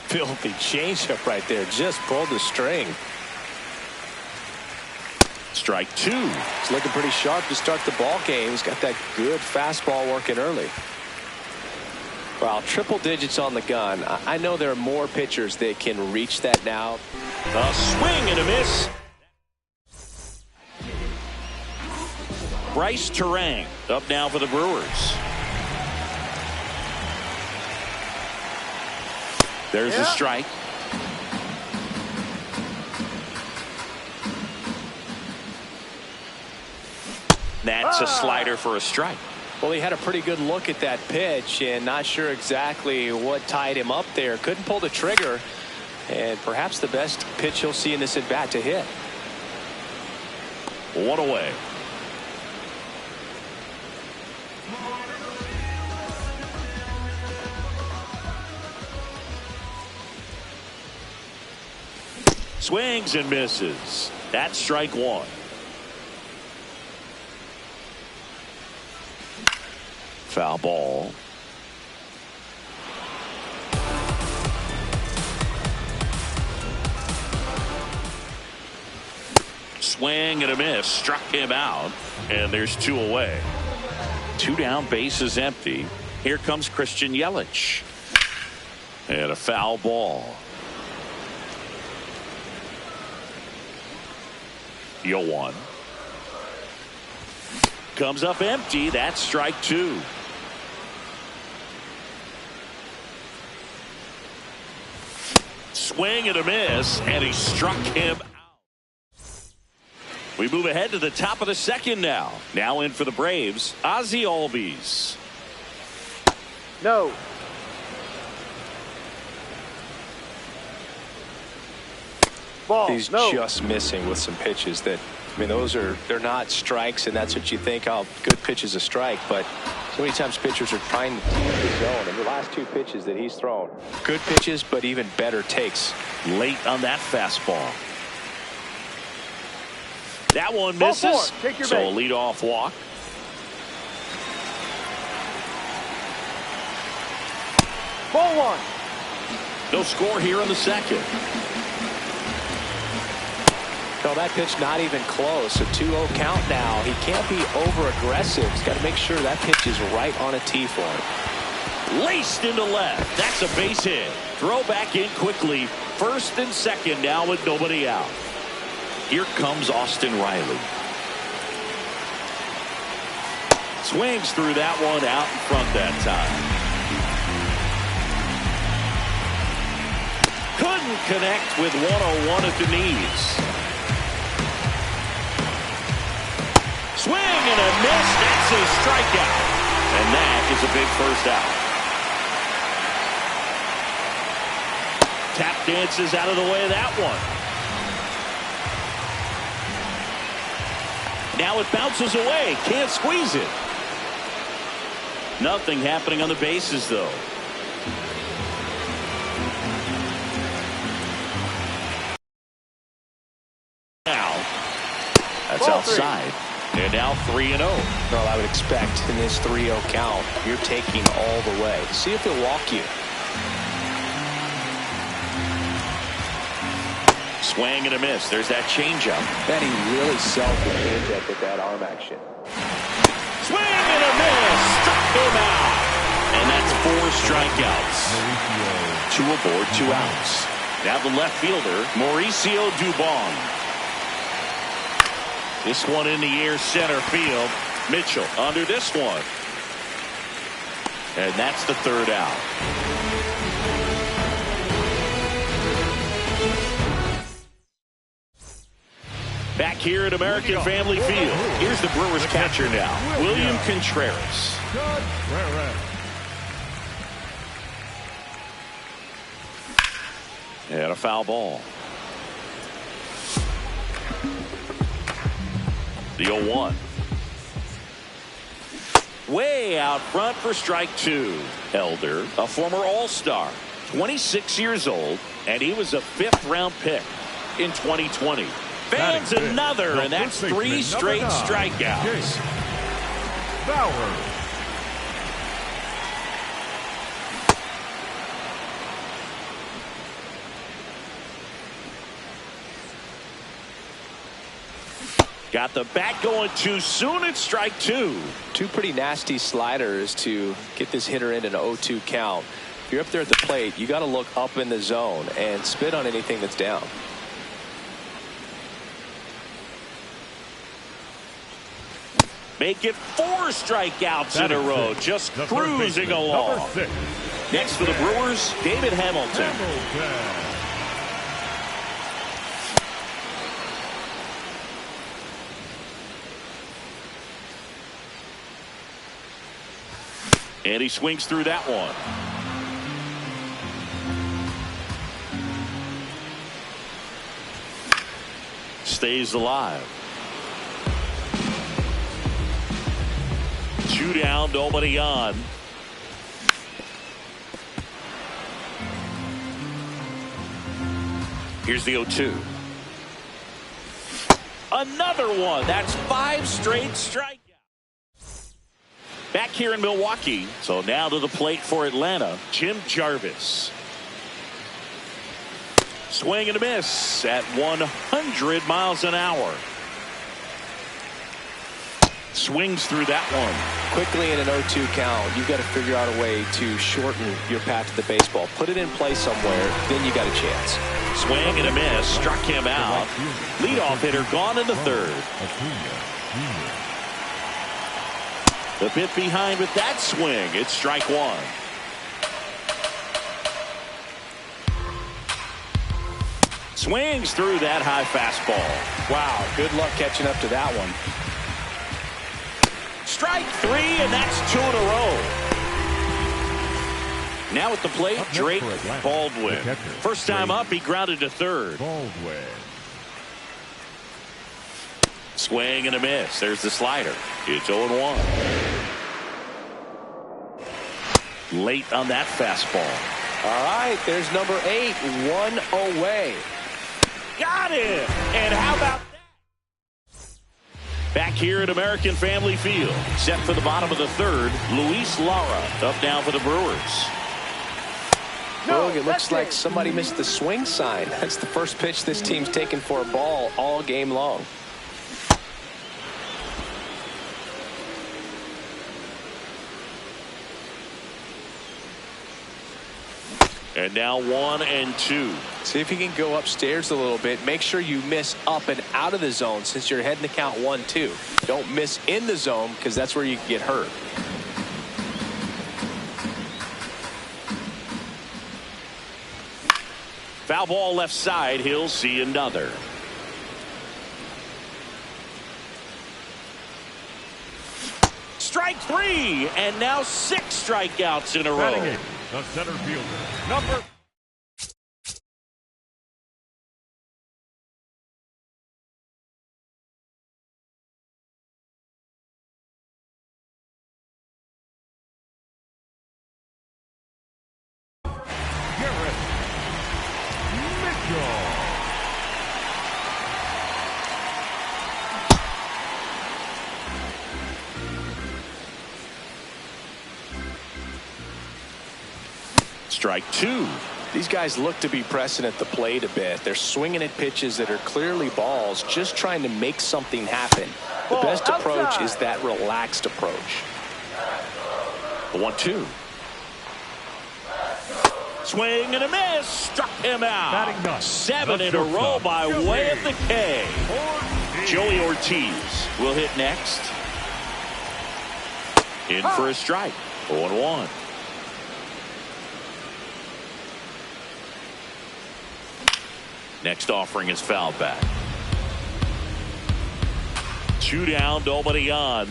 filthy changeup right there. Just pulled the string. Strike two. He's looking pretty sharp to start the ball game. He's got that good fastball working early. Well, triple digits on the gun. I know there are more pitchers that can reach that now. A swing and a miss. Bryce Turang up now for the Brewers. There's a strike. That's a slider for a strike. Well, he had a pretty good look at that pitch and not sure exactly what tied him up there. Couldn't pull the trigger, and perhaps the best pitch he'll see in this at bat to hit. One away. Swings and misses. That's strike one. Foul ball. Swing and a miss. Struck him out. And there's two away. Two down, bases empty. Here comes Christian Yelich. And a foul ball. 0-1. Comes up empty. That's strike two. Swing and a miss, and he struck him out. We move ahead to the top of the second now. Now in for the Braves, Ozzie Albies. No. Ball. He's just missing with some pitches that, I mean, they're not strikes, and that's what you think, oh, good pitch is a strike, but so many times pitchers are trying to keep the zone, and the last two pitches that he's thrown, good pitches, but even better takes. Late on that fastball. That one misses, so a leadoff walk. Ball one. No score here in the second. No, that pitch not even close. A 2-0 count now. He can't be over-aggressive. He's got to make sure that pitch is right on a tee for him. Laced into left. That's a base hit. Throw back in quickly. First and second now with nobody out. Here comes Austin Riley. Swings through that one out in front that time. Couldn't connect with 101 at the knees. Swing and a miss. That's a strikeout. And that is a big first out. Tap dances out of the way of that one. Now it bounces away. Can't squeeze it. Nothing happening on the bases, though. Now, that's outside. And now 3-0. Well, I would expect in this 3-0 count, you're taking all the way. See if he'll walk you. Swing and a miss. There's that changeup. And he really sold the changeup with that arm action. Swing and a miss. Struck him out. And that's 4 strikeouts. 2 aboard, 2 outs. Now the left fielder, Mauricio Dubon. This one in the air, center field. Mitchell under this one. And that's the 3rd out. Back here at American Family Field. Here's the Brewers catcher now, William Contreras. And a foul ball. The 0-1. Way out front for strike 2. Elder, a former All-Star, 26 years old, and he was a 5th-round pick in 2020. Fans another, and that's 3 straight strikeouts. Bauer. Got the bat going too soon. It's strike two. Two pretty nasty sliders to get this hitter in an 0-2 count. If you're up there at the plate, you got to look up in the zone and spit on anything that's down. Make it 4 strikeouts in a row. Just cruising along. Next for the Brewers, David Hamilton. And he swings through that one. Stays alive. 2 down, nobody on. Here's the 0-2. Another one. That's 5 straight strikeouts. Back here in Milwaukee. So now to the plate for Atlanta, Jim Jarvis. Swing and a miss at 100 miles an hour. Swings through that one. Quickly in an 0-2 count, you've got to figure out a way to shorten your path to the baseball. Put it in play somewhere, then you got a chance. Swing and a miss, struck him out. Leadoff hitter gone in the third. The bit behind with that swing. It's strike one. Swings through that high fastball. Wow, good luck catching up to that one. Strike 3, and that's 2 in a row. Now at the plate, Drake Baldwin. First time up, he grounded to third. Swing and a miss. There's the slider. It's 0-1. Late on that fastball. All right, there's number 8, 1 away. Got it! And how about that? Back here at American Family Field. Set for the bottom of the third, Luis Lara up now for the Brewers. No, it looks like somebody missed the swing sign. That's the first pitch this team's taken for a ball all game long. And now 1-2. See if you can go upstairs a little bit. Make sure you miss up and out of the zone since you're heading to count 1-2. Don't miss in the zone because that's where you can get hurt. Foul ball left side. He'll see another. Strike 3, and now 6 strikeouts in a row. The center fielder, number Garrett Mitchell. Strike 2. These guys look to be pressing at the plate a bit. They're swinging at pitches that are clearly balls, just trying to make something happen. The best approach is that relaxed approach. The 1-2. Swing and a miss. Struck him out. 7 in a row by way of the K. Joey Ortiz will hit next. In for a strike. 0-1. Next offering is foul back. 2 down, nobody on.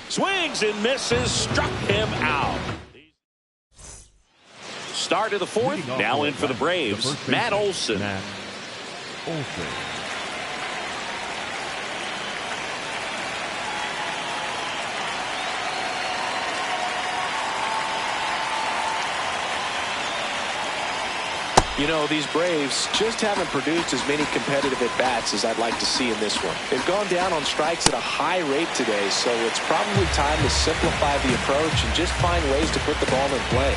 Swings and misses, struck him out. Start of the fourth, now in for the Braves, Matt Olson. You know, these Braves just haven't produced as many competitive at-bats as I'd like to see in this one. They've gone down on strikes at a high rate today, so it's probably time to simplify the approach and just find ways to put the ball in play.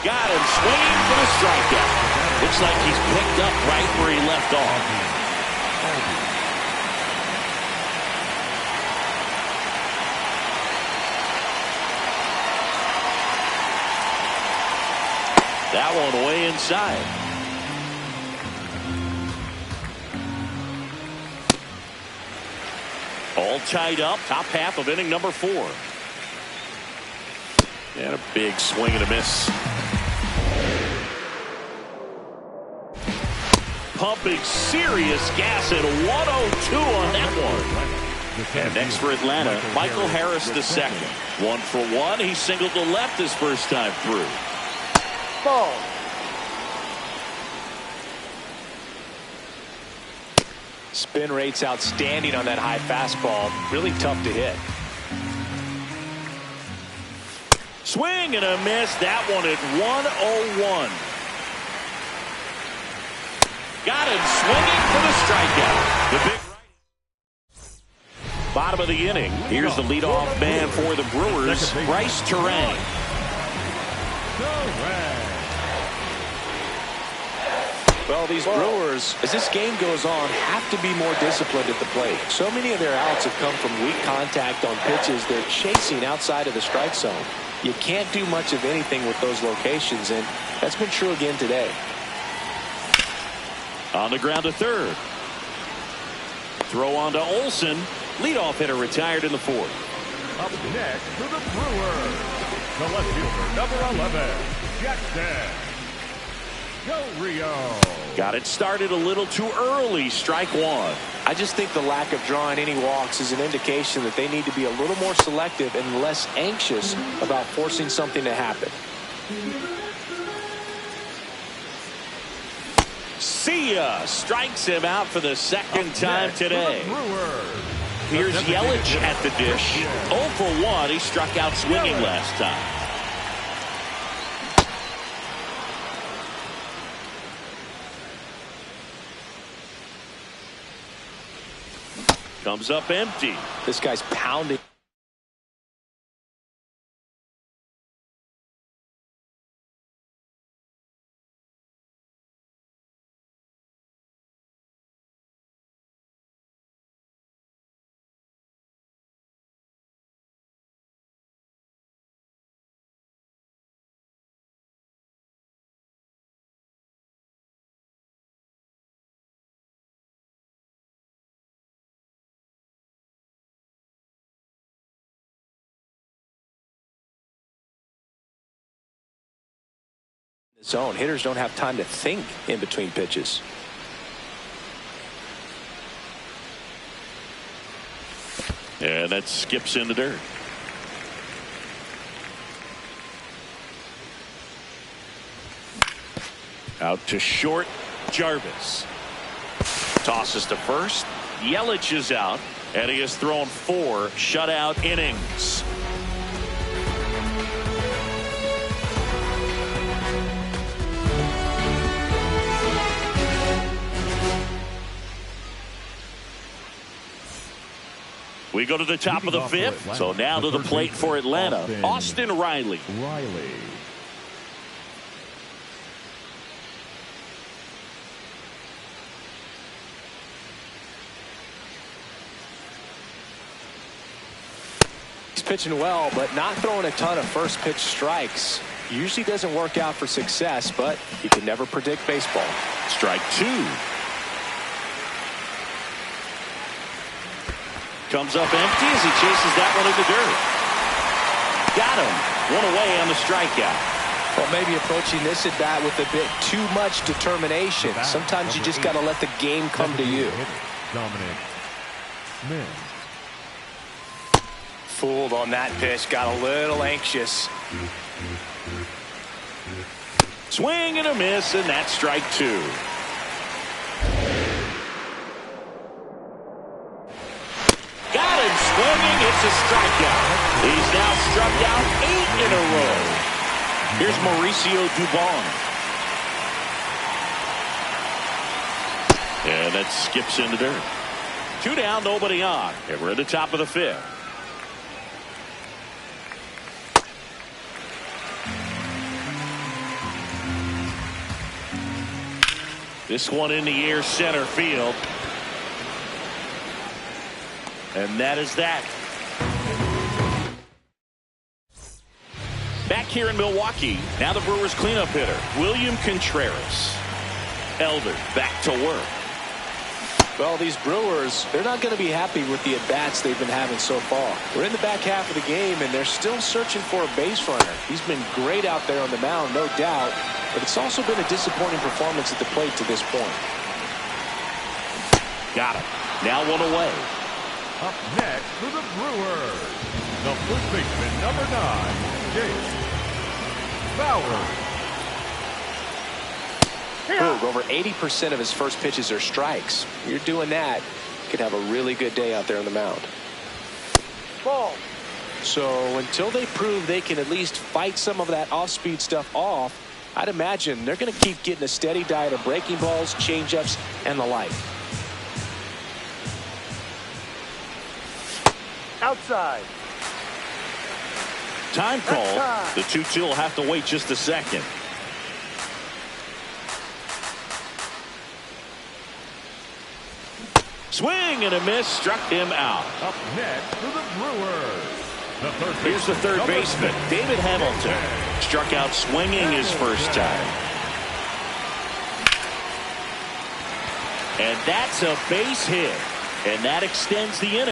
Got him swinging for the strikeout. Looks like he's picked up right where he left off. That one way inside. All tied up, top half of inning number 4. And a big swing and a miss. Pumping serious gas at 102 on that one. And next for Atlanta, Michael Harris II. 1 for 1. He singled to left his first time through. Ball. Spin rate's outstanding on that high fastball. Really tough to hit. Swing and a miss. That one at 101. Got him swinging for the strikeout. The big bottom of the inning. Here's the leadoff man for the Brewers, Bryce Turang. Well, these Brewers, as this game goes on, have to be more disciplined at the plate. So many of their outs have come from weak contact on pitches they're chasing outside of the strike zone. You can't do much of anything with those locations, and that's been true again today. On the ground to third. Throw on to Olsen. Leadoff hitter retired in the 4th. Up next for the Brewers, the left fielder, number 11, Jackson Del Rio. Got it started a little too early. Strike 1. I just think the lack of drawing any walks is an indication that they need to be a little more selective and less anxious about forcing something to happen. See ya. Strikes him out for the second time today. Here's Yelich at the dish. 0 for 1. He struck out swinging last time. Comes up empty. This guy's pounding. Zone. Hitters don't have time to think in between pitches. And that skips in the dirt. Out to short. Jarvis tosses to first. Yelich is out, and he has thrown 4 shutout innings. We go to the top of the 5th. So now to the plate for Atlanta, Austin Riley. He's pitching well, but not throwing a ton of first pitch strikes. Usually doesn't work out for success, but you can never predict baseball. Strike 2. Comes up empty as he chases that one in the dirt. Got him. 1 away on the strikeout. Well, maybe approaching this at bat with a bit too much determination. Sometimes you just got to let the game come to you. Fooled on that pitch. Got a little anxious. Swing and a miss, and that's strike 2. Swinging, it's a strikeout. He's now struck out 8 in a row. Here's Mauricio Dubon. And that skips in the dirt. 2 down, nobody on. And we're at the top of the 5th. This one in the air, center field. And that is that. Back here in Milwaukee, now the Brewers cleanup hitter, William Contreras. Elder back to work. Well, these Brewers, they're not going to be happy with the at-bats they've been having so far. We're in the back half of the game, and they're still searching for a base runner. He's been great out there on the mound, no doubt, but it's also been a disappointing performance at the plate to this point. Got him. Now one away. Up next for the Brewers, the first baseman, number 9, Jake Bauers. Boog, over 80% of his first pitches are strikes. You're doing that, you could have a really good day out there on the mound. Ball. So until they prove they can at least fight some of that off-speed stuff off, I'd imagine they're going to keep getting a steady diet of breaking balls, changeups, and the like. Outside. Time call. The 2-2 will have to wait just a second. Swing and a miss, struck him out. Up next for the Brewers, the third baseman. Here's the third baseman, David Hamilton. Struck out swinging his first time. And that's a base hit. And that extends the inning.